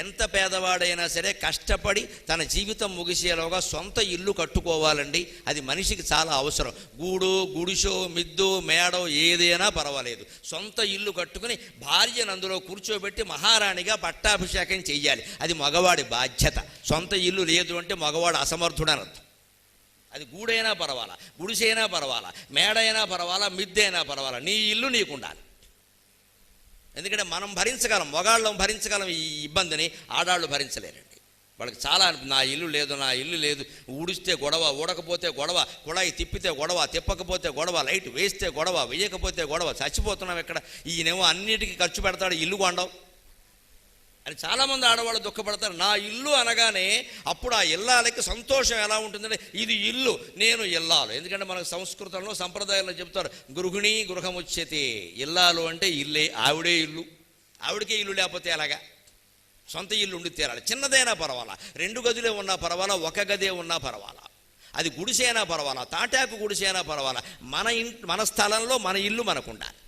ఎంత పేదవాడైనా సరే కష్టపడి తన జీవితం ముగిసేలోగా సొంత ఇల్లు కట్టుకోవాలండి. అది మనిషికి చాలా అవసరం. గూడు, గుడిసో, మిద్దు, మేడో ఏదైనా పర్వాలేదు, సొంత ఇల్లు కట్టుకుని భార్యను అందులో కూర్చోబెట్టి మహారాణిగా పట్టాభిషేకం చెయ్యాలి. అది మగవాడి బాధ్యత. సొంత ఇల్లు లేదు అంటే మగవాడు అసమర్థుడనర్థం. అది గూడైనా పర్వాలా, గుడిసైనా పర్వాలా, మేడైనా పర్వాలా, మిద్దైనా పర్వాలా, నీ ఇల్లు నీకు ఉండాలి. ఎందుకంటే మనం భరించగలం, మగాళ్ళం భరించగలం ఈ ఇబ్బందిని, ఆడాళ్ళు భరించలేరండి. వాళ్ళకి చాలా నా ఇల్లు లేదు, నా ఇల్లు లేదు, ఊడిస్తే గొడవ, ఊడకపోతే గొడవ, కుళాయి తిప్పితే గొడవ, తిప్పకపోతే గొడవ, లైట్ వేస్తే గొడవ, వేయకపోతే గొడవ, చచ్చిపోతున్నాం ఇక్కడ, ఈయనేమో అన్నిటికీ ఖర్చు పెడతాడు, ఇల్లు కొండవు అని చాలామంది ఆడవాళ్ళు దుఃఖపడతారు. నా ఇల్లు అనగానే అప్పుడు ఆ ఇల్లాలకి సంతోషం ఎలా ఉంటుందంటే ఇది ఇల్లు, నేను ఇల్లాలు. ఎందుకంటే మనకు సంస్కృతంలో సంప్రదాయాల్లో చెప్తారు గృహిణి గృహముచ్యతే. ఇల్లాలు అంటే ఇల్లే, ఆవిడే ఇల్లు. ఆవిడకే ఇల్లు లేకపోతే ఎలాగా? సొంత ఇల్లు ఉండి తీరాలి. చిన్నదైనా పర్వాలా, 2 గదులే ఉన్నా పర్వాలా, 1 గదే ఉన్నా పర్వాలా, అది గుడిసైనా పర్వాలా, తాటాకు గుడిసైనా పర్వాలా, మన స్థలంలో మన ఇల్లు మనకుండాలి.